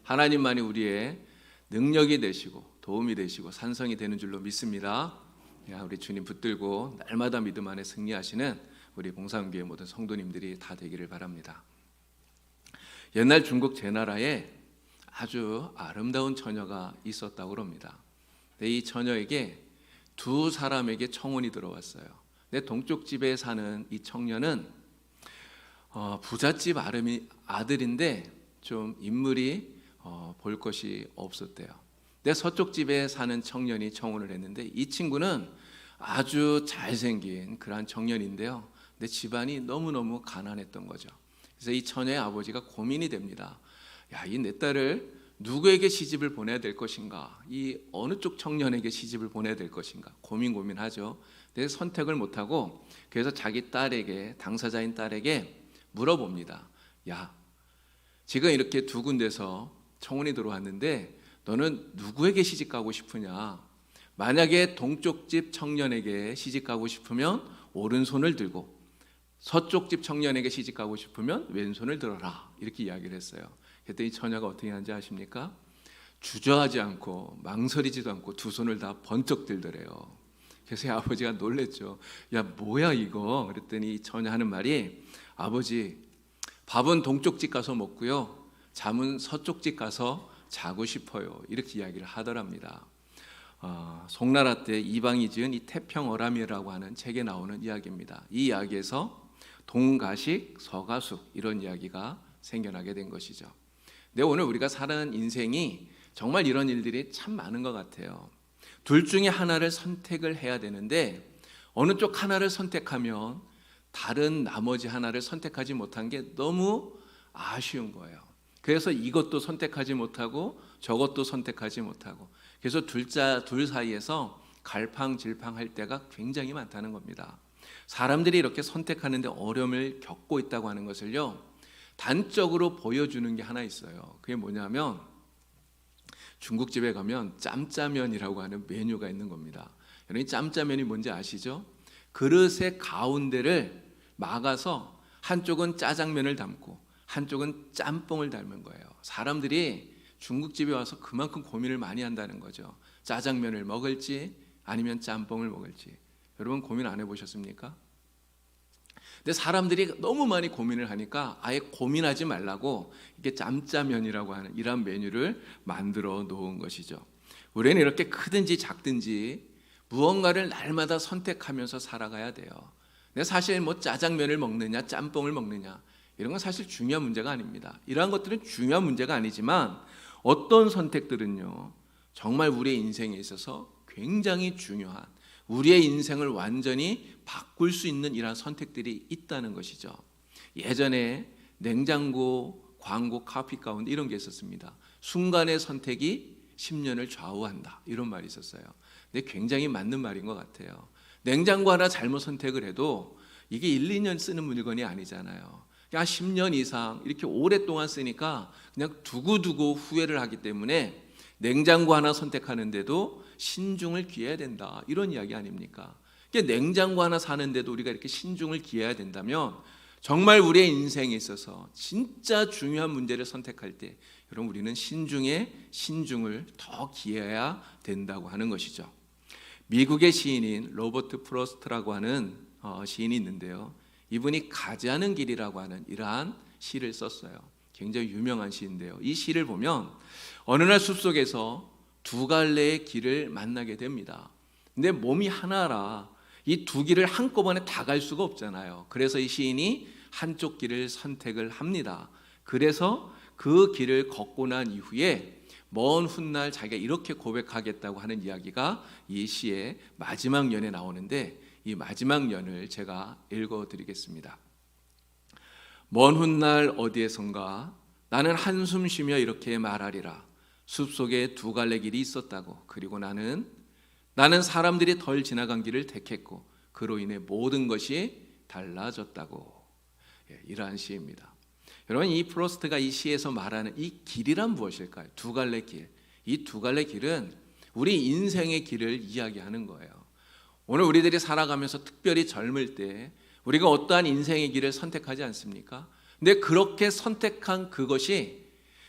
하나님만이 우리의 능력이 되시고 도움이 되시고 산성이 되는 줄로 믿습니다. 우리 주님 붙들고 날마다 믿음 안에 승리하시는 우리 봉사교회 모든 성도님들이 다 되기를 바랍니다. 옛날 중국 제나라에 아주 아름다운 처녀가 있었다고 합니다. 이 처녀에게 두 사람에게 청혼이 들어왔어요. 동쪽 집에 사는 이 청년은 부잣집 아들인데 좀 인물이 볼 것이 없었대요. 서쪽 집에 사는 청년이 청혼을 했는데 이 친구는 아주 잘생긴 그런 청년인데요. 근데 집안이 너무너무 가난했던 거죠. 그래서 이 처녀의 아버지가 고민이 됩니다. 이 내 딸을 누구에게 시집을 보내야 될 것인가? 이 어느 쪽 청년에게 시집을 보내야 될 것인가? 고민하죠. 근데 선택을 못하고 그래서 자기 딸에게, 당사자인 딸에게 물어봅니다. 지금 이렇게 두 군데서 청혼이 들어왔는데 너는 누구에게 시집 가고 싶으냐? 만약에 동쪽 집 청년에게 시집 가고 싶으면 오른손을 들고 서쪽 집 청년에게 시집 가고 싶으면 왼손을 들어라. 이렇게 이야기를 했어요. 그랬더니 처녀가 어떻게 하는지 아십니까? 주저하지 않고 망설이지도 않고 두 손을 다 번쩍 들더래요. 그래서 아버지가 놀랬죠. 뭐야 이거? 그랬더니 처녀 하는 말이 아버지 밥은 동쪽 집 가서 먹고요. 잠은 서쪽 집 가서 자고 싶어요. 이렇게 이야기를 하더랍니다. 송나라 때 이방이 지은 이 태평어람이라고 하는 책에 나오는 이야기입니다. 이 이야기에서 동가식, 서가숙 이런 이야기가 생겨나게 된 것이죠. 근데 오늘 우리가 사는 인생이 정말 이런 일들이 참 많은 것 같아요. 둘 중에 하나를 선택을 해야 되는데 어느 쪽 하나를 선택하면 다른 나머지 하나를 선택하지 못한 게 너무 아쉬운 거예요. 그래서 이것도 선택하지 못하고 저것도 선택하지 못하고 그래서 둘 사이에서 갈팡질팡할 때가 굉장히 많다는 겁니다. 사람들이 이렇게 선택하는데 어려움을 겪고 있다고 하는 것을요, 단적으로 보여주는 게 하나 있어요. 그게 뭐냐면 중국집에 가면 짬짜면이라고 하는 메뉴가 있는 겁니다. 여러분 짬짜면이 뭔지 아시죠? 그릇의 가운데를 막아서 한쪽은 짜장면을 담고 한쪽은 짬뽕을 담은 거예요. 사람들이 중국집에 와서 그만큼 고민을 많이 한다는 거죠. 짜장면을 먹을지 아니면 짬뽕을 먹을지. 여러분 고민 안 해보셨습니까? 근데 사람들이 너무 많이 고민을 하니까 아예 고민하지 말라고 이게 짬짜면이라고 하는 이런 메뉴를 만들어 놓은 것이죠. 우리는 이렇게 크든지 작든지 무언가를 날마다 선택하면서 살아가야 돼요. 근데 사실 짜장면을 먹느냐 짬뽕을 먹느냐 이런 건 사실 중요한 문제가 아닙니다. 이러한 것들은 중요한 문제가 아니지만 어떤 선택들은요 정말 우리의 인생에 있어서 굉장히 중요한, 우리의 인생을 완전히 바꿀 수 있는 이러한 선택들이 있다는 것이죠. 예전에 냉장고 광고 카피 가운데 이런 게 있었습니다. 순간의 선택이 10년을 좌우한다, 이런 말이 있었어요. 근데 굉장히 맞는 말인 것 같아요. 냉장고 하나 잘못 선택을 해도 이게 1, 2년 쓰는 물건이 아니잖아요. 10년 이상 이렇게 오랫동안 쓰니까 그냥 두고두고 후회를 하기 때문에 냉장고 하나 선택하는데도 신중을 기해야 된다, 이런 이야기 아닙니까? 냉장고 하나 사는데도 우리가 이렇게 신중을 기해야 된다면 정말 우리의 인생에 있어서 진짜 중요한 문제를 선택할 때 여러분 우리는 신중을 더 기해야 된다고 하는 것이죠. 미국의 시인인 로버트 프로스트라고 하는 시인이 있는데요, 이분이 가지 않은 길이라고 하는 이러한 시를 썼어요. 굉장히 유명한 시인데요, 이 시를 보면 어느 날 숲속에서 두 갈래의 길을 만나게 됩니다. 근데 몸이 하나라 이 두 길을 한꺼번에 다 갈 수가 없잖아요. 그래서 이 시인이 한쪽 길을 선택을 합니다. 그래서 그 길을 걷고 난 이후에 먼 훗날 자기가 이렇게 고백하겠다고 하는 이야기가 이 시의 마지막 연에 나오는데 이 마지막 연을 제가 읽어드리겠습니다. 먼 훗날 어디에선가 나는 한숨 쉬며 이렇게 말하리라. 숲속에 두 갈래 길이 있었다고. 그리고 나는 사람들이 덜 지나간 길을 택했고 그로 인해 모든 것이 달라졌다고. 이러한 시입니다. 여러분 이 프로스트가 이 시에서 말하는 이 길이란 무엇일까요? 두 갈래 길. 이 두 갈래 길은 우리 인생의 길을 이야기하는 거예요. 오늘 우리들이 살아가면서 특별히 젊을 때 우리가 어떠한 인생의 길을 선택하지 않습니까? 근데 그렇게 선택한 그것이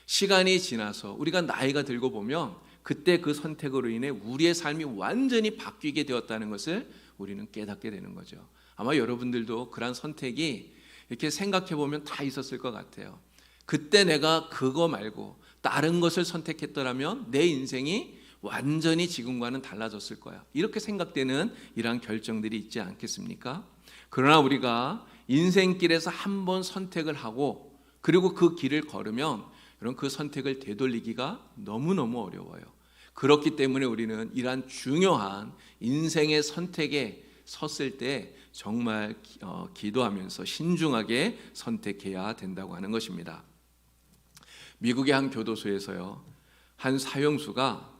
시간이 지나서 우리가 나이가 들고 보면 그때 그 선택으로 인해 우리의 삶이 완전히 바뀌게 되었다는 것을 우리는 깨닫게 되는 거죠. 아마 여러분들도 그런 선택이 이렇게 생각해 보면 다 있었을 것 같아요. 그때 내가 그거 말고 다른 것을 선택했더라면 내 인생이 완전히 지금과는 달라졌을 거야. 이렇게 생각되는 이러한 결정들이 있지 않겠습니까? 그러나 우리가 인생길에서 한번 선택을 하고 그리고 그 길을 걸으면 여러분 그 선택을 되돌리기가 너무너무 어려워요. 그렇기 때문에 우리는 이러한 중요한 인생의 선택에 섰을 때 정말 기도하면서 신중하게 선택해야 된다고 하는 것입니다. 미국의 한 교도소에서요, 한 사형수가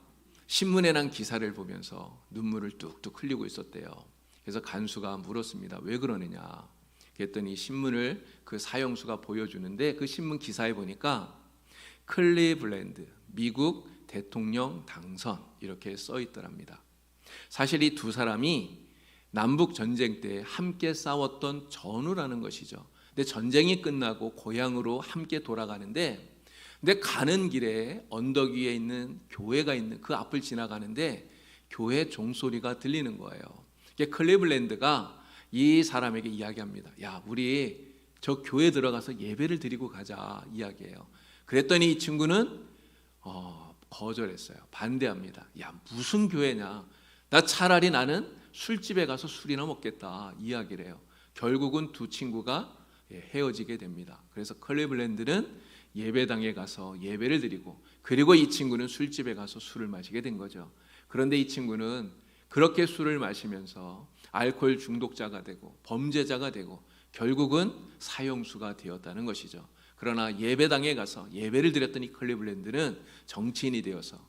신문에 난 기사를 보면서 눈물을 뚝뚝 흘리고 있었대요. 그래서 간수가 물었습니다. 왜 그러느냐? 그랬더니 신문을 그 사형수가 보여주는데 그 신문 기사에 보니까 클리블랜드 미국 대통령 당선 이렇게 써 있더랍니다. 사실 이 두 사람이 남북 전쟁 때 함께 싸웠던 전우라는 것이죠. 근데 전쟁이 끝나고 고향으로 함께 돌아가는데 근데 가는 길에 언덕 위에 있는 교회가 있는 그 앞을 지나가는데 교회 종소리가 들리는 거예요. 클리블랜드가 이 사람에게 이야기합니다. 야, 우리 저 교회 들어가서 예배를 드리고 가자 이야기해요. 그랬더니 이 친구는 거절했어요. 반대합니다. 야, 무슨 교회냐? 나 차라리 나는 술집에 가서 술이나 먹겠다 이야기를 해요. 결국은 두 친구가 헤어지게 됩니다. 그래서 클리블랜드는 예배당에 가서 예배를 드리고 그리고 이 친구는 술집에 가서 술을 마시게 된 거죠. 그런데 이 친구는 그렇게 술을 마시면서 알코올 중독자가 되고 범죄자가 되고 결국은 사형수가 되었다는 것이죠. 그러나 예배당에 가서 예배를 드렸더니 클리블랜드는 정치인이 되어서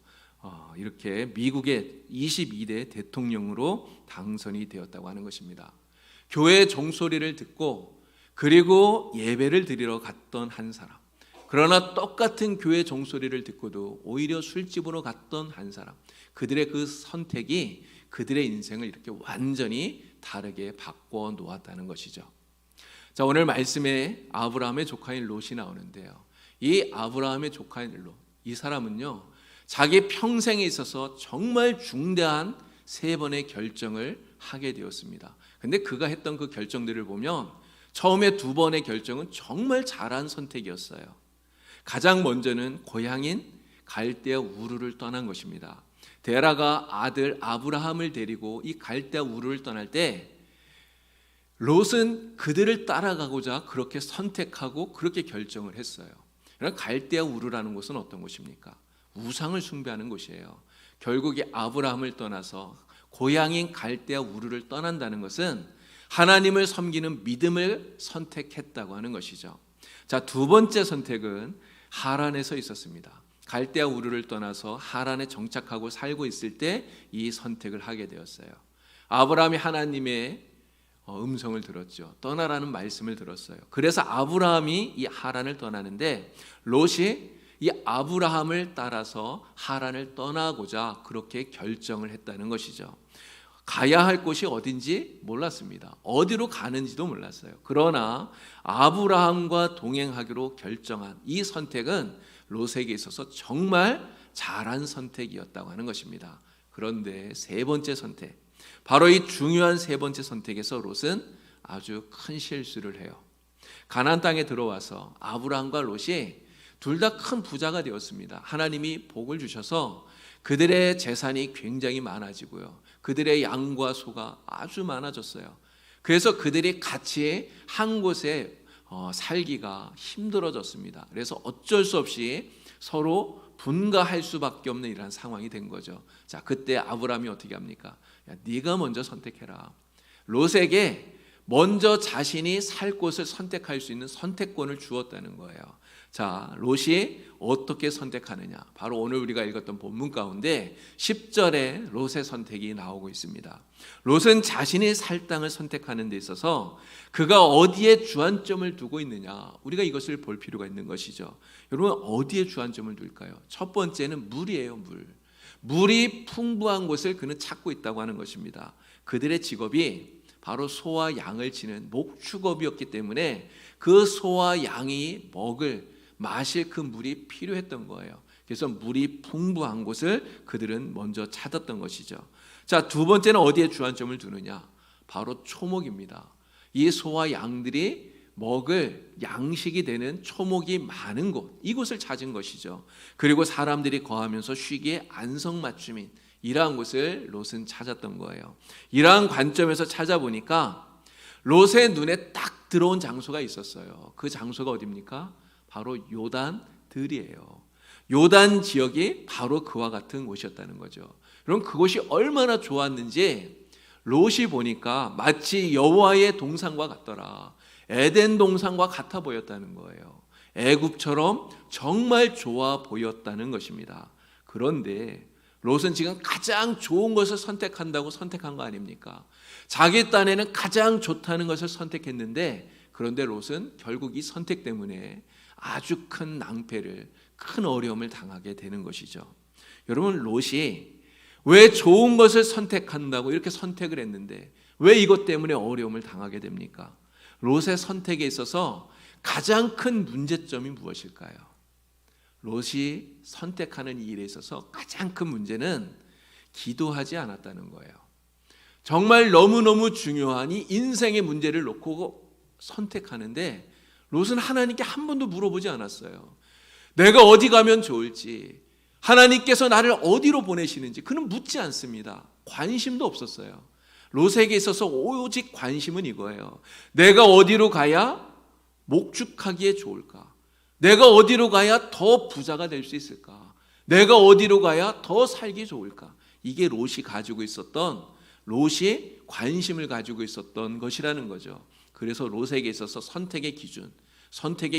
이렇게 미국의 22대 대통령으로 당선이 되었다고 하는 것입니다. 교회 종소리를 듣고 그리고 예배를 드리러 갔던 한 사람, 그러나 똑같은 교회 종소리를 듣고도 오히려 술집으로 갔던 한 사람, 그들의 그 선택이 그들의 인생을 이렇게 완전히 다르게 바꿔 놓았다는 것이죠. 자, 오늘 말씀에 아브라함의 조카인 롯이 나오는데요. 이 아브라함의 조카인 롯, 이 사람은요, 자기 평생에 있어서 정말 중대한 3번의 결정을 하게 되었습니다. 근데 그가 했던 그 결정들을 보면 처음에 2번의 결정은 정말 잘한 선택이었어요. 가장 먼저는 고향인 갈대아 우르를 떠난 것입니다. 데라가 아들 아브라함을 데리고 이 갈대아 우르를 떠날 때 롯은 그들을 따라가고자 그렇게 선택하고 그렇게 결정을 했어요. 갈대아 우르라는 곳은 어떤 곳입니까? 우상을 숭배하는 곳이에요. 결국 이 아브라함을 떠나서 고향인 갈대아 우르를 떠난다는 것은 하나님을 섬기는 믿음을 선택했다고 하는 것이죠. 자, 2번째 선택은 하란에서 있었습니다. 갈대아 우르를 떠나서 하란에 정착하고 살고 있을 때 이 선택을 하게 되었어요. 아브라함이 하나님의 음성을 들었죠. 떠나라는 말씀을 들었어요. 그래서 아브라함이 이 하란을 떠나는데 롯이 이 아브라함을 따라서 하란을 떠나고자 그렇게 결정을 했다는 것이죠. 가야 할 곳이 어딘지 몰랐습니다. 어디로 가는지도 몰랐어요. 그러나 아브라함과 동행하기로 결정한 이 선택은 롯에게 있어서 정말 잘한 선택이었다고 하는 것입니다. 그런데 3번째 선택, 바로 이 중요한 3번째 선택에서 롯은 아주 큰 실수를 해요. 가나안 땅에 들어와서 아브라함과 롯이 둘 다 큰 부자가 되었습니다. 하나님이 복을 주셔서 그들의 재산이 굉장히 많아지고요. 그들의 양과 소가 아주 많아졌어요. 그래서 그들이 같이 한 곳에 살기가 힘들어졌습니다. 그래서 어쩔 수 없이 서로 분가할 수밖에 없는 이런 상황이 된 거죠. 자, 그때 아브라함이 어떻게 합니까? 야, 네가 먼저 선택해라. 롯에게 먼저 자신이 살 곳을 선택할 수 있는 선택권을 주었다는 거예요. 자, 롯이 어떻게 선택하느냐? 바로 오늘 우리가 읽었던 본문 가운데 10절에 롯의 선택이 나오고 있습니다. 롯은 자신이 살 땅을 선택하는 데 있어서 그가 어디에 주안점을 두고 있느냐, 우리가 이것을 볼 필요가 있는 것이죠. 여러분, 어디에 주안점을 둘까요? 첫 번째는 물이에요. 물이 풍부한 곳을 그는 찾고 있다고 하는 것입니다. 그들의 직업이 바로 소와 양을 치는 목축업이었기 때문에 그 소와 양이 먹을 마실 그 물이 필요했던 거예요. 그래서 물이 풍부한 곳을 그들은 먼저 찾았던 것이죠. 자, 두 번째는 어디에 주안점을 두느냐? 바로 초목입니다. 이 소와 양들이 먹을 양식이 되는 초목이 많은 곳, 이곳을 찾은 것이죠. 그리고 사람들이 거하면서 쉬기에 안성맞춤인 이러한 곳을 롯은 찾았던 거예요. 이러한 관점에서 찾아보니까 롯의 눈에 딱 들어온 장소가 있었어요. 그 장소가 어디입니까? 바로 요단들이에요. 요단 지역이 바로 그와 같은 곳이었다는 거죠. 그럼 그곳이 얼마나 좋았는지 롯이 보니까 마치 여호와의 동산과 같더라. 에덴 동산과 같아 보였다는 거예요. 애굽처럼 정말 좋아 보였다는 것입니다. 그런데 롯은 지금 가장 좋은 것을 선택한다고 선택한 거 아닙니까? 자기 딴에는 가장 좋다는 것을 선택했는데, 그런데 롯은 결국 이 선택 때문에 아주 큰 낭패를, 큰 어려움을 당하게 되는 것이죠. 여러분, 롯이 왜 좋은 것을 선택한다고 이렇게 선택을 했는데 왜 이것 때문에 어려움을 당하게 됩니까? 롯의 선택에 있어서 가장 큰 문제점이 무엇일까요? 롯이 선택하는 이 일에 있어서 가장 큰 문제는 기도하지 않았다는 거예요. 정말 너무너무 중요한 이 인생의 문제를 놓고 선택하는데 롯은 하나님께 한 번도 물어보지 않았어요. 내가 어디 가면 좋을지, 하나님께서 나를 어디로 보내시는지 그는 묻지 않습니다. 관심도 없었어요. 롯에게 있어서 오직 관심은 이거예요. 내가 어디로 가야 목축하기에 좋을까? 내가 어디로 가야 더 부자가 될 수 있을까? 내가 어디로 가야 더 살기 좋을까? 이게 롯이 가지고 있었던, 롯이 관심을 가지고 있었던 것이라는 거죠. 그래서 롯에게 있어서 선택의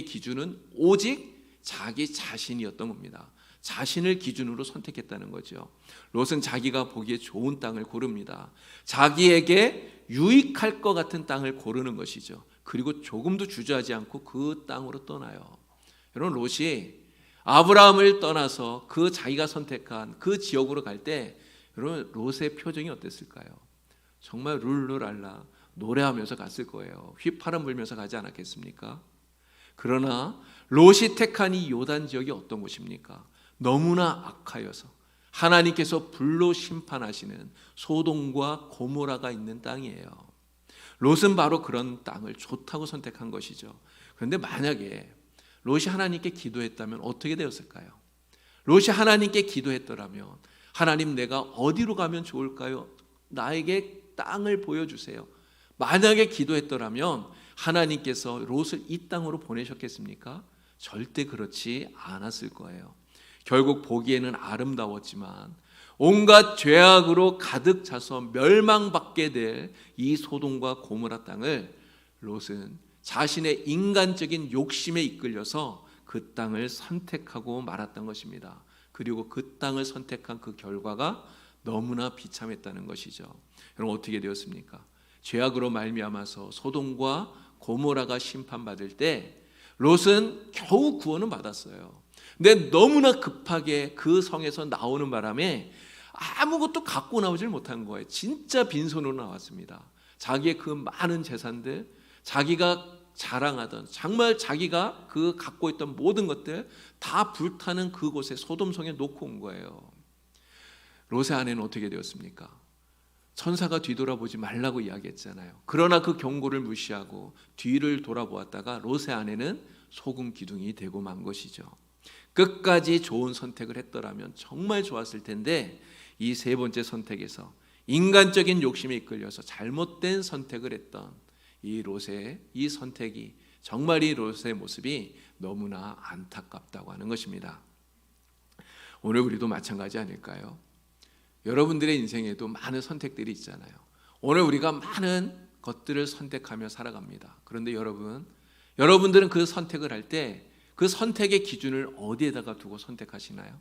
기준은 오직 자기 자신이었던 겁니다. 자신을 기준으로 선택했다는 거죠. 롯은 자기가 보기에 좋은 땅을 고릅니다. 자기에게 유익할 것 같은 땅을 고르는 것이죠. 그리고 조금도 주저하지 않고 그 땅으로 떠나요. 여러분, 롯이 아브라함을 떠나서 그 자기가 선택한 그 지역으로 갈 때 여러분, 롯의 표정이 어땠을까요? 정말 룰루랄라 노래하면서 갔을 거예요. 휘파람 불면서 가지 않았겠습니까? 그러나 롯이 택한 이 요단 지역이 어떤 곳입니까? 너무나 악하여서 하나님께서 불로 심판하시는 소돔과 고모라가 있는 땅이에요. 롯은 바로 그런 땅을 좋다고 선택한 것이죠. 그런데 만약에 롯이 하나님께 기도했다면 어떻게 되었을까요? 롯이 하나님께 기도했더라면, 하나님, 내가 어디로 가면 좋을까요? 나에게 땅을 보여주세요. 만약에 기도했더라면 하나님께서 롯을 이 땅으로 보내셨겠습니까? 절대 그렇지 않았을 거예요. 결국 보기에는 아름다웠지만 온갖 죄악으로 가득 차서 멸망받게 될 이 소돔과 고모라 땅을 롯은 자신의 인간적인 욕심에 이끌려서 그 땅을 선택하고 말았던 것입니다. 그리고 그 땅을 선택한 그 결과가 너무나 비참했다는 것이죠. 여러분, 어떻게 되었습니까? 죄악으로 말미암아서 소돔과 고모라가 심판받을 때 롯은 겨우 구원은 받았어요. 근데 너무나 급하게 그 성에서 나오는 바람에 아무것도 갖고 나오질 못한 거예요. 진짜 빈손으로 나왔습니다. 자기의 그 많은 재산들, 자기가 자랑하던, 정말 자기가 그 갖고 있던 모든 것들 다 불타는 그곳에, 소돔성에 놓고 온 거예요. 롯의 아내는 어떻게 되었습니까? 천사가 뒤돌아보지 말라고 이야기했잖아요. 그러나 그 경고를 무시하고 뒤를 돌아보았다가 롯의 아내는 소금 기둥이 되고 만 것이죠. 끝까지 좋은 선택을 했더라면 정말 좋았을 텐데, 이 세 번째 선택에서 인간적인 욕심에 이끌려서 잘못된 선택을 했던 이 롯의 이 선택이, 정말 이 롯의 모습이 너무나 안타깝다고 하는 것입니다. 오늘 우리도 마찬가지 아닐까요? 여러분들의 인생에도 많은 선택들이 있잖아요. 오늘 우리가 많은 것들을 선택하며 살아갑니다. 그런데 여러분들은 그 선택을 할 때 그 선택의 기준을 어디에다가 두고 선택하시나요?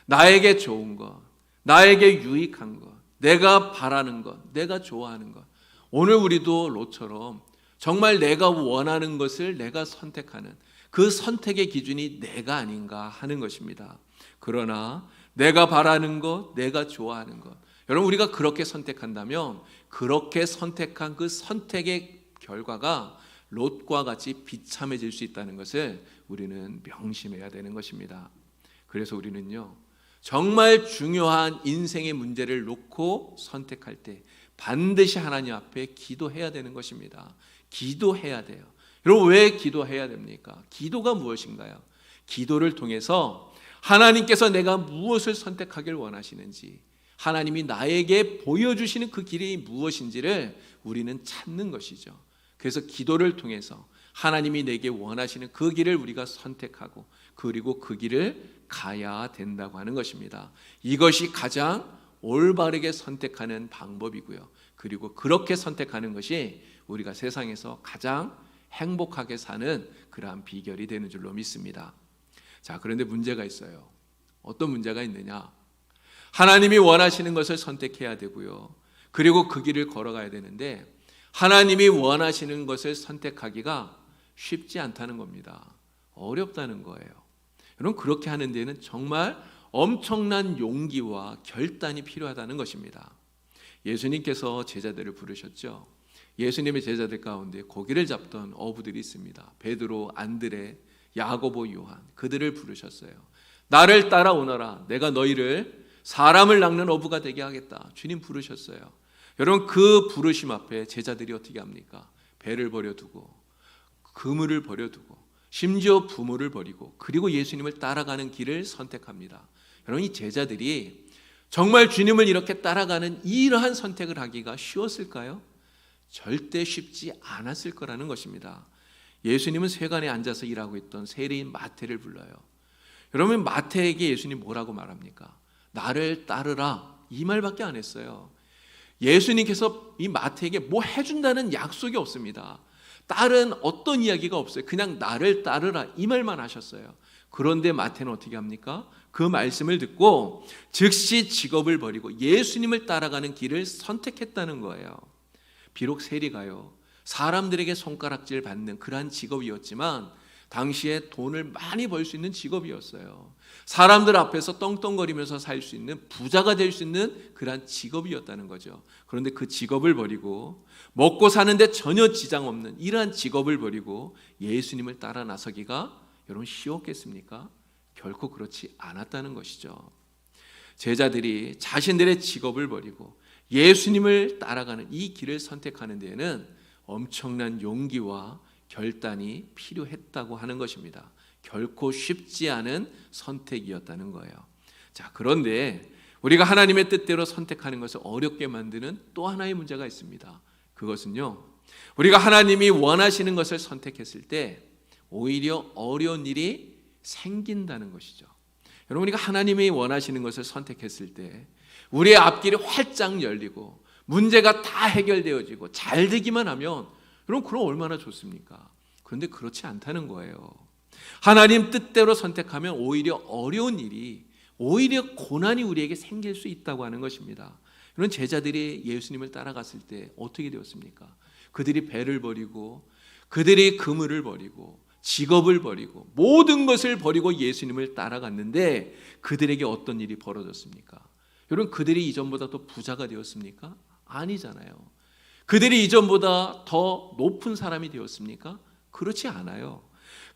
나에게 좋은 것, 나에게 유익한 것, 내가 바라는 것, 내가 좋아하는 것. 오늘 우리도 롯처럼 정말 내가 원하는 것을 내가 선택하는 그 선택의 기준이 내가 아닌가 하는 것입니다. 그러나 내가 바라는 것, 내가 좋아하는 것, 여러분, 우리가 그렇게 선택한다면 그렇게 선택한 그 선택의 결과가 롯과 같이 비참해질 수 있다는 것을 우리는 명심해야 되는 것입니다. 그래서 우리는요, 정말 중요한 인생의 문제를 놓고 선택할 때 반드시 하나님 앞에 기도해야 되는 것입니다. 기도해야 돼요. 여러분, 왜 기도해야 됩니까? 기도가 무엇인가요? 기도를 통해서 하나님께서 내가 무엇을 선택하길 원하시는지, 하나님이 나에게 보여주시는 그 길이 무엇인지를 우리는 찾는 것이죠. 그래서 기도를 통해서 하나님이 내게 원하시는 그 길을 우리가 선택하고, 그리고 그 길을 가야 된다고 하는 것입니다. 이것이 가장 올바르게 선택하는 방법이고요. 그리고 그렇게 선택하는 것이 우리가 세상에서 가장 행복하게 사는 그러한 비결이 되는 줄로 믿습니다. 자, 그런데 문제가 있어요. 어떤 문제가 있느냐? 하나님이 원하시는 것을 선택해야 되고요. 그리고 그 길을 걸어가야 되는데, 하나님이 원하시는 것을 선택하기가 쉽지 않다는 겁니다. 어렵다는 거예요. 여러분, 그렇게 하는 데는 정말 엄청난 용기와 결단이 필요하다는 것입니다. 예수님께서 제자들을 부르셨죠. 예수님의 제자들 가운데 고기를 잡던 어부들이 있습니다. 베드로, 안드레, 야고보, 요한, 그들을 부르셨어요. 나를 따라오너라. 내가 너희를 사람을 낚는 어부가 되게 하겠다. 주님 부르셨어요. 여러분, 그 부르심 앞에 제자들이 어떻게 합니까? 배를 버려두고, 그물을 버려두고, 심지어 부모를 버리고, 그리고 예수님을 따라가는 길을 선택합니다. 여러분, 이 제자들이 정말 주님을 이렇게 따라가는 이러한 선택을 하기가 쉬웠을까요? 절대 쉽지 않았을 거라는 것입니다. 예수님은 세간에 앉아서 일하고 있던 세리인 마태를 불러요. 여러분, 마태에게 예수님 뭐라고 말합니까? 나를 따르라, 이 말밖에 안 했어요. 예수님께서 이 마태에게 뭐 해준다는 약속이 없습니다. 다른 어떤 이야기가 없어요. 그냥 나를 따르라, 이 말만 하셨어요. 그런데 마태는 어떻게 합니까? 그 말씀을 듣고 즉시 직업을 버리고 예수님을 따라가는 길을 선택했다는 거예요. 비록 세리가요, 사람들에게 손가락질 받는 그러한 직업이었지만 당시에 돈을 많이 벌 수 있는 직업이었어요. 사람들 앞에서 떵떵거리면서 살 수 있는, 부자가 될 수 있는 그러한 직업이었다는 거죠. 그런데 그 직업을 버리고, 먹고 사는데 전혀 지장 없는 이러한 직업을 버리고 예수님을 따라 나서기가 여러분 쉬웠겠습니까? 결코 그렇지 않았다는 것이죠. 제자들이 자신들의 직업을 버리고 예수님을 따라가는 이 길을 선택하는 데에는 엄청난 용기와 결단이 필요했다고 하는 것입니다. 결코 쉽지 않은 선택이었다는 거예요. 자, 그런데 우리가 하나님의 뜻대로 선택하는 것을 어렵게 만드는 또 하나의 문제가 있습니다. 그것은요, 우리가 하나님이 원하시는 것을 선택했을 때 오히려 어려운 일이 생긴다는 것이죠. 여러분, 우리가 하나님이 원하시는 것을 선택했을 때 우리의 앞길이 활짝 열리고 문제가 다 해결되어지고 잘 되기만 하면 여러분, 그럼 얼마나 좋습니까? 그런데 그렇지 않다는 거예요. 하나님 뜻대로 선택하면 오히려 어려운 일이, 오히려 고난이 우리에게 생길 수 있다고 하는 것입니다. 이런 제자들이 예수님을 따라갔을 때 어떻게 되었습니까? 그들이 배를 버리고, 그들이 그물을 버리고, 직업을 버리고, 모든 것을 버리고 예수님을 따라갔는데 그들에게 어떤 일이 벌어졌습니까? 여러분, 그들이 이전보다 더 부자가 되었습니까? 아니잖아요. 그들이 이전보다 더 높은 사람이 되었습니까? 그렇지 않아요.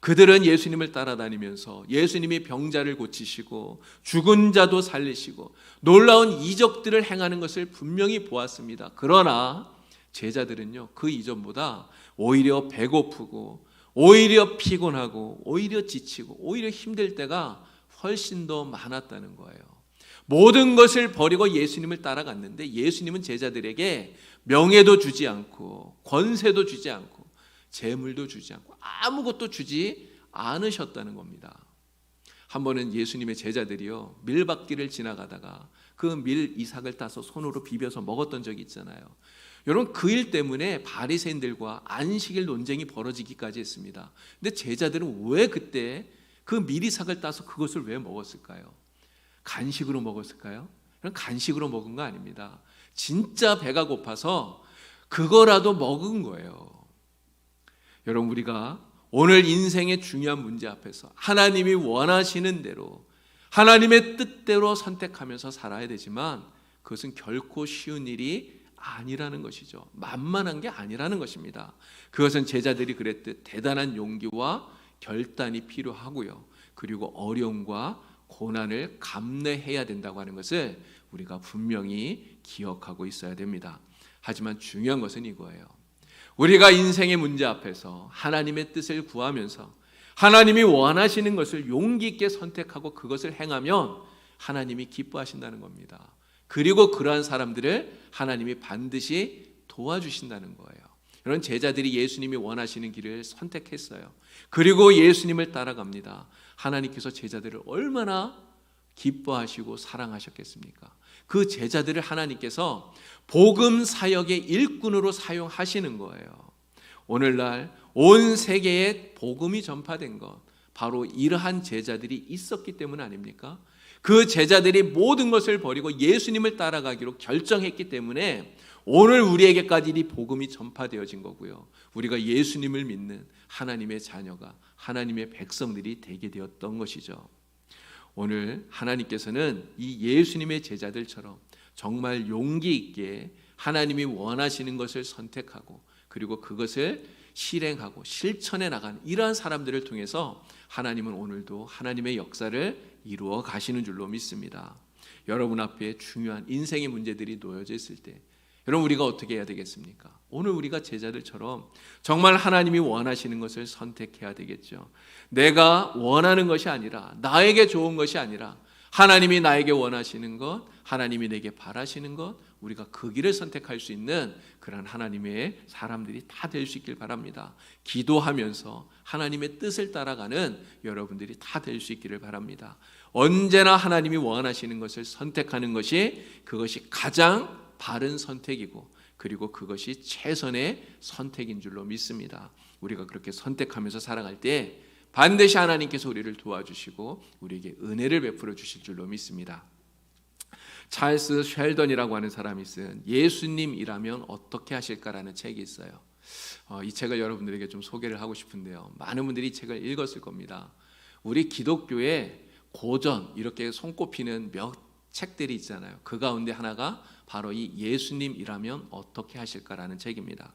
그들은 예수님을 따라다니면서 예수님이 병자를 고치시고 죽은 자도 살리시고 놀라운 이적들을 행하는 것을 분명히 보았습니다. 그러나 제자들은요, 그 이전보다 오히려 배고프고 오히려 피곤하고 오히려 지치고 오히려 힘들 때가 훨씬 더 많았다는 거예요. 모든 것을 버리고 예수님을 따라갔는데 예수님은 제자들에게 명예도 주지 않고 권세도 주지 않고 재물도 주지 않고 아무것도 주지 않으셨다는 겁니다. 한 번은 예수님의 제자들이요, 밀밭길을 지나가다가 그 밀 이삭을 따서 손으로 비벼서 먹었던 적이 있잖아요. 여러분, 그 일 때문에 바리새인들과 안식일 논쟁이 벌어지기까지 했습니다. 근데 제자들은 왜 그때 그 밀이삭을 따서 그것을 왜 먹었을까요? 간식으로 먹었을까요? 간식으로 먹은 거 아닙니다. 진짜 배가 고파서 그거라도 먹은 거예요. 여러분, 우리가 오늘 인생의 중요한 문제 앞에서 하나님이 원하시는 대로 하나님의 뜻대로 선택하면서 살아야 되지만 그것은 결코 쉬운 일이 아니라는 것이죠. 만만한 게 아니라는 것입니다. 그것은 제자들이 그랬듯 대단한 용기와 결단이 필요하고요. 그리고 어려움과 고난을 감내해야 된다고 하는 것을 우리가 분명히 기억하고 있어야 됩니다. 하지만 중요한 것은 이거예요. 우리가 인생의 문제 앞에서 하나님의 뜻을 구하면서 하나님이 원하시는 것을 용기 있게 선택하고 그것을 행하면 하나님이 기뻐하신다는 겁니다. 그리고 그러한 사람들을 하나님이 반드시 도와주신다는 거예요. 이런 제자들이 예수님이 원하시는 길을 선택했어요. 그리고 예수님을 따라갑니다. 하나님께서 제자들을 얼마나 기뻐하시고 사랑하셨겠습니까? 그 제자들을 하나님께서 복음 사역의 일꾼으로 사용하시는 거예요. 오늘날 온 세계에 복음이 전파된 것, 바로 이러한 제자들이 있었기 때문 아닙니까? 그 제자들이 모든 것을 버리고 예수님을 따라가기로 결정했기 때문에 오늘 우리에게까지 이 복음이 전파되어진 거고요. 우리가 예수님을 믿는 하나님의 자녀가, 하나님의 백성들이 되게 되었던 것이죠. 오늘 하나님께서는 이 예수님의 제자들처럼 정말 용기 있게 하나님이 원하시는 것을 선택하고 그리고 그것을 실행하고 실천해 나가는 이러한 사람들을 통해서 하나님은 오늘도 하나님의 역사를 이루어 가시는 줄로 믿습니다. 여러분 앞에 중요한 인생의 문제들이 놓여져 있을 때 여러분 우리가 어떻게 해야 되겠습니까? 오늘 우리가 제자들처럼 정말 하나님이 원하시는 것을 선택해야 되겠죠. 내가 원하는 것이 아니라 나에게 좋은 것이 아니라 하나님이 나에게 원하시는 것, 하나님이 내게 바라시는 것, 우리가 그 길을 선택할 수 있는 그런 하나님의 사람들이 다 될 수 있길 바랍니다. 기도하면서 하나님의 뜻을 따라가는 여러분들이 다 될 수 있기를 바랍니다. 언제나 하나님이 원하시는 것을 선택하는 것이 그것이 가장 바른 선택이고 그리고 그것이 최선의 선택인 줄로 믿습니다. 우리가 그렇게 선택하면서 살아갈 때 반드시 하나님께서 우리를 도와주시고 우리에게 은혜를 베풀어 주실 줄로 믿습니다. 찰스 쉘던이라고 하는 사람이 쓴 예수님이라면 어떻게 하실까라는 책이 있어요. 이 책을 여러분들에게 좀 소개를 하고 싶은데요. 많은 분들이 이 책을 읽었을 겁니다. 우리 기독교의 고전 이렇게 손꼽히는 몇 책들이 있잖아요. 그 가운데 하나가 바로 이 예수님이라면 어떻게 하실까라는 책입니다.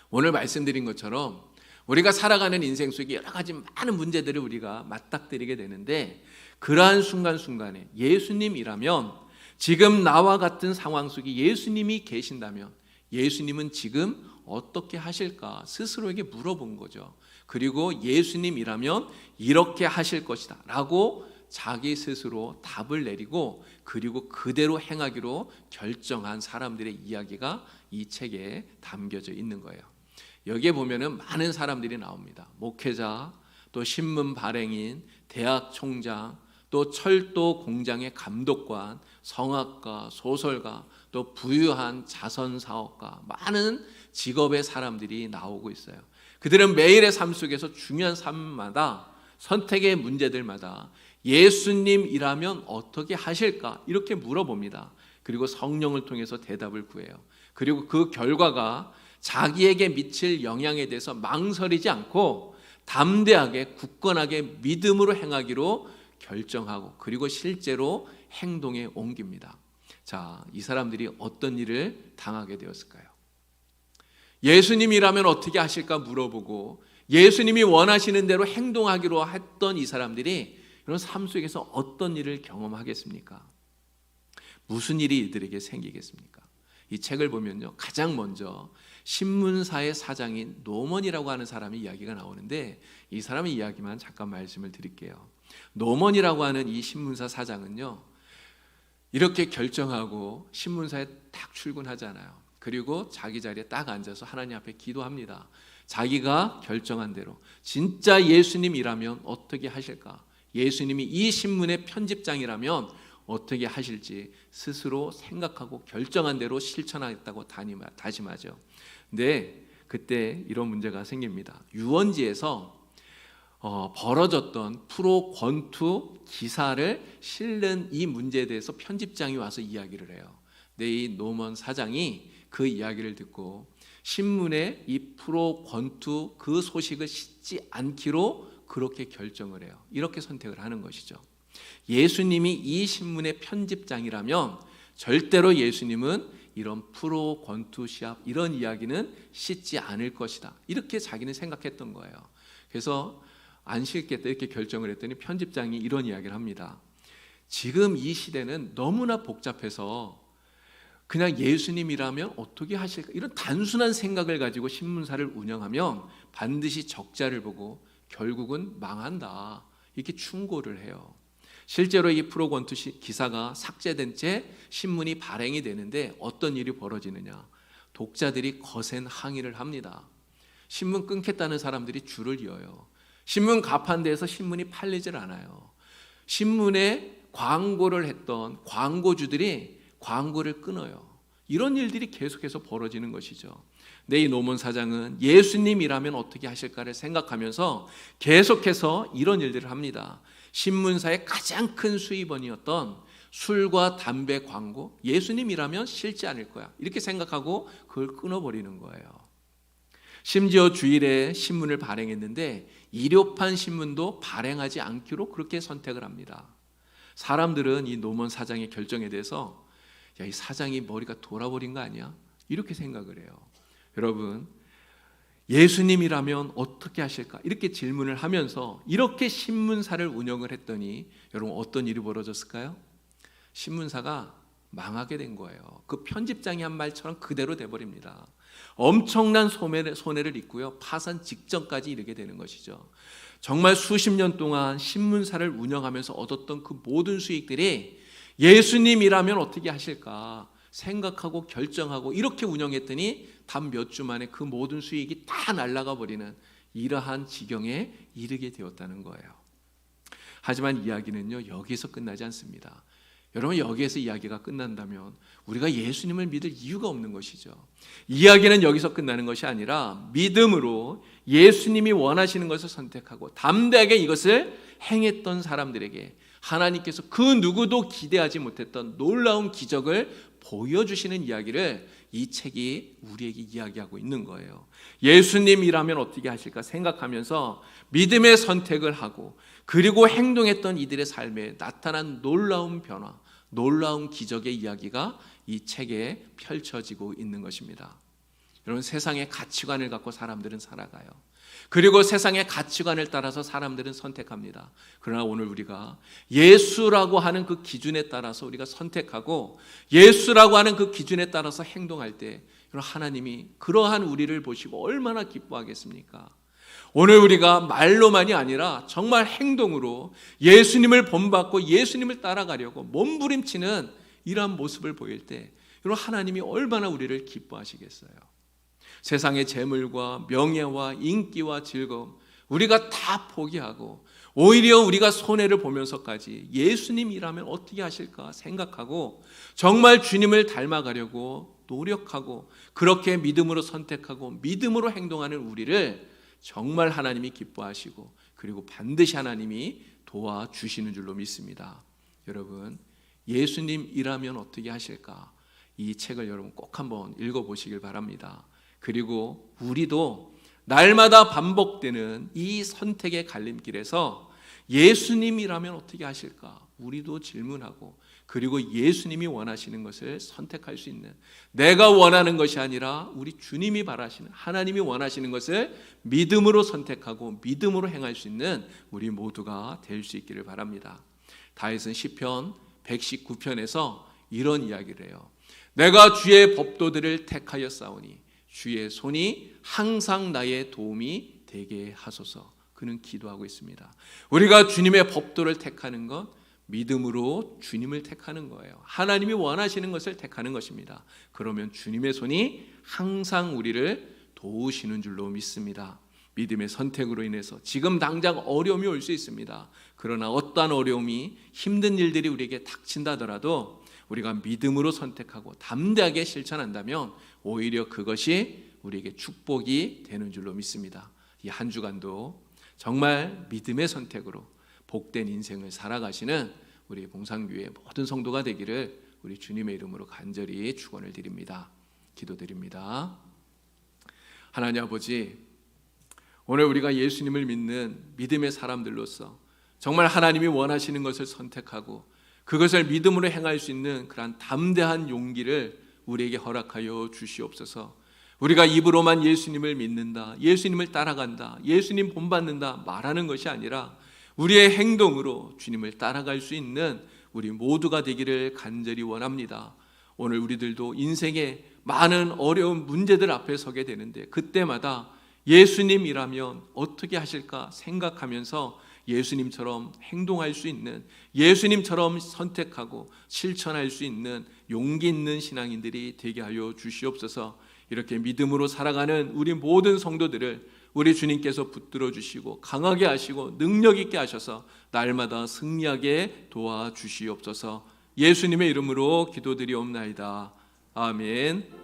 오늘 말씀드린 것처럼 우리가 살아가는 인생 속에 여러 가지 많은 문제들을 우리가 맞닥뜨리게 되는데 그러한 순간순간에 예수님이라면 지금 나와 같은 상황 속에 예수님이 계신다면 예수님은 지금 어떻게 하실까 스스로에게 물어본 거죠. 그리고 예수님이라면 이렇게 하실 것이다 라고 자기 스스로 답을 내리고 그리고 그대로 행하기로 결정한 사람들의 이야기가 이 책에 담겨져 있는 거예요. 여기에 보면은 많은 사람들이 나옵니다. 목회자, 또 신문 발행인, 대학 총장, 또 철도 공장의 감독관, 성악가, 소설가, 또 부유한 자선 사업가, 많은 직업의 사람들이 나오고 있어요. 그들은 매일의 삶 속에서 중요한 삶마다 선택의 문제들마다 예수님이라면 어떻게 하실까 이렇게 물어봅니다. 그리고 성령을 통해서 대답을 구해요. 그리고 그 결과가 자기에게 미칠 영향에 대해서 망설이지 않고 담대하게 굳건하게 믿음으로 행하기로 결정하고 그리고 실제로 행동에 옮깁니다. 자, 이 사람들이 어떤 일을 당하게 되었을까요? 예수님이라면 어떻게 하실까 물어보고 예수님이 원하시는 대로 행동하기로 했던 이 사람들이 이런 삶 속에서 어떤 일을 경험하겠습니까? 무슨 일이 이들에게 생기겠습니까? 이 책을 보면요, 가장 먼저 신문사의 사장인 노먼이라고 하는 사람의 이야기가 나오는데 이 사람의 이야기만 잠깐 말씀을 드릴게요. 노먼이라고 하는 이 신문사 사장은요, 이렇게 결정하고 신문사에 딱 출근하잖아요. 그리고 자기 자리에 딱 앉아서 하나님 앞에 기도합니다. 자기가 결정한 대로 진짜 예수님이라면 어떻게 하실까? 예수님이 이 신문의 편집장이라면 어떻게 하실지 스스로 생각하고 결정한 대로 실천하겠다고 다짐하죠. 근데 그때 이런 문제가 생깁니다. 유원지에서 벌어졌던 프로 권투 기사를 실는 이 문제에 대해서 편집장이 와서 이야기를 해요. 근데 이 노먼 사장이 그 이야기를 듣고 신문에 이 프로 권투 그 소식을 싣지 않기로 그렇게 결정을 해요. 이렇게 선택을 하는 것이죠. 예수님이 이 신문의 편집장이라면 절대로 예수님은 이런 프로 권투 시합 이런 이야기는 싣지 않을 것이다. 이렇게 자기는 생각했던 거예요. 그래서 안 싣겠다 이렇게 결정을 했더니 편집장이 이런 이야기를 합니다. 지금 이 시대는 너무나 복잡해서 그냥 예수님이라면 어떻게 하실까, 이런 단순한 생각을 가지고 신문사를 운영하면 반드시 적자를 보고 결국은 망한다, 이렇게 충고를 해요. 실제로 이 프로권투 기사가 삭제된 채 신문이 발행이 되는데 어떤 일이 벌어지느냐, 독자들이 거센 항의를 합니다. 신문 끊겠다는 사람들이 줄을 이어요. 신문 가판대에서 신문이 팔리질 않아요. 신문에 광고를 했던 광고주들이 광고를 끊어요. 이런 일들이 계속해서 벌어지는 것이죠. 근데 이 노몬 사장은 예수님이라면 어떻게 하실까를 생각하면서 계속해서 이런 일들을 합니다. 신문사의 가장 큰 수입원이었던 술과 담배 광고, 예수님이라면 싫지 않을 거야, 이렇게 생각하고 그걸 끊어버리는 거예요. 심지어 주일에 신문을 발행했는데 일요판 신문도 발행하지 않기로 그렇게 선택을 합니다. 사람들은 이 노몬 사장의 결정에 대해서 야, 이 사장이 머리가 돌아버린 거 아니야? 이렇게 생각을 해요. 여러분, 예수님이라면 어떻게 하실까? 이렇게 질문을 하면서 이렇게 신문사를 운영을 했더니 여러분 어떤 일이 벌어졌을까요? 신문사가 망하게 된 거예요. 그 편집장이 한 말처럼 그대로 돼버립니다. 엄청난 손해를 입고요, 파산 직전까지 이르게 되는 것이죠. 정말 수십 년 동안 신문사를 운영하면서 얻었던 그 모든 수익들이 예수님이라면 어떻게 하실까 생각하고 결정하고 이렇게 운영했더니 단 몇 주 만에 그 모든 수익이 다 날아가 버리는 이러한 지경에 이르게 되었다는 거예요. 하지만 이야기는요, 여기서 끝나지 않습니다. 여러분, 여기에서 이야기가 끝난다면 우리가 예수님을 믿을 이유가 없는 것이죠. 이야기는 여기서 끝나는 것이 아니라 믿음으로 예수님이 원하시는 것을 선택하고 담대하게 이것을 행했던 사람들에게 하나님께서 그 누구도 기대하지 못했던 놀라운 기적을 보여주시는 이야기를 이 책이 우리에게 이야기하고 있는 거예요. 예수님이라면 어떻게 하실까 생각하면서 믿음의 선택을 하고 그리고 행동했던 이들의 삶에 나타난 놀라운 변화, 놀라운 기적의 이야기가 이 책에 펼쳐지고 있는 것입니다. 여러분, 세상의 가치관을 갖고 사람들은 살아가요. 그리고 세상의 가치관을 따라서 사람들은 선택합니다. 그러나 오늘 우리가 예수라고 하는 그 기준에 따라서 우리가 선택하고 예수라고 하는 그 기준에 따라서 행동할 때 하나님이 그러한 우리를 보시고 얼마나 기뻐하겠습니까? 오늘 우리가 말로만이 아니라 정말 행동으로 예수님을 본받고 예수님을 따라가려고 몸부림치는 이러한 모습을 보일 때 하나님이 얼마나 우리를 기뻐하시겠어요? 세상의 재물과 명예와 인기와 즐거움 우리가 다 포기하고 오히려 우리가 손해를 보면서까지 예수님이라면 어떻게 하실까 생각하고 정말 주님을 닮아가려고 노력하고 그렇게 믿음으로 선택하고 믿음으로 행동하는 우리를 정말 하나님이 기뻐하시고 그리고 반드시 하나님이 도와주시는 줄로 믿습니다. 여러분, 예수님이라면 어떻게 하실까? 이 책을 여러분 꼭 한번 읽어보시길 바랍니다. 그리고 우리도 날마다 반복되는 이 선택의 갈림길에서 예수님이라면 어떻게 하실까? 우리도 질문하고 그리고 예수님이 원하시는 것을 선택할 수 있는, 내가 원하는 것이 아니라 우리 주님이 바라시는 하나님이 원하시는 것을 믿음으로 선택하고 믿음으로 행할 수 있는 우리 모두가 될 수 있기를 바랍니다. 다윗은 시편 119편에서 이런 이야기를 해요. 내가 주의 법도들을 택하여 싸우니 주의 손이 항상 나의 도움이 되게 하소서. 그는 기도하고 있습니다. 우리가 주님의 법도를 택하는 것, 믿음으로 주님을 택하는 거예요. 하나님이 원하시는 것을 택하는 것입니다. 그러면 주님의 손이 항상 우리를 도우시는 줄로 믿습니다. 믿음의 선택으로 인해서 지금 당장 어려움이 올 수 있습니다. 그러나 어떠한 어려움이 힘든 일들이 우리에게 닥친다더라도 우리가 믿음으로 선택하고 담대하게 실천한다면 오히려 그것이 우리에게 축복이 되는 줄로 믿습니다. 이 한 주간도 정말 믿음의 선택으로 복된 인생을 살아가시는 우리 봉산교회 모든 성도가 되기를 우리 주님의 이름으로 간절히 축원을 드립니다. 기도드립니다. 하나님 아버지, 오늘 우리가 예수님을 믿는 믿음의 사람들로서 정말 하나님이 원하시는 것을 선택하고 그것을 믿음으로 행할 수 있는 그러한 담대한 용기를 우리에게 허락하여 주시옵소서. 우리가 입으로만 예수님을 믿는다, 예수님을 따라간다, 예수님 본받는다 말하는 것이 아니라 우리의 행동으로 주님을 따라갈 수 있는 우리 모두가 되기를 간절히 원합니다. 오늘 우리들도 인생에 많은 어려운 문제들 앞에 서게 되는데 그때마다 예수님이라면 어떻게 하실까 생각하면서 예수님처럼 행동할 수 있는, 예수님처럼 선택하고 실천할 수 있는 용기 있는 신앙인들이 되게 하여 주시옵소서. 이렇게 믿음으로 살아가는 우리 모든 성도들을 우리 주님께서 붙들어 주시고 강하게 하시고 능력 있게 하셔서 날마다 승리하게 도와주시옵소서. 예수님의 이름으로 기도드리옵나이다. 아멘.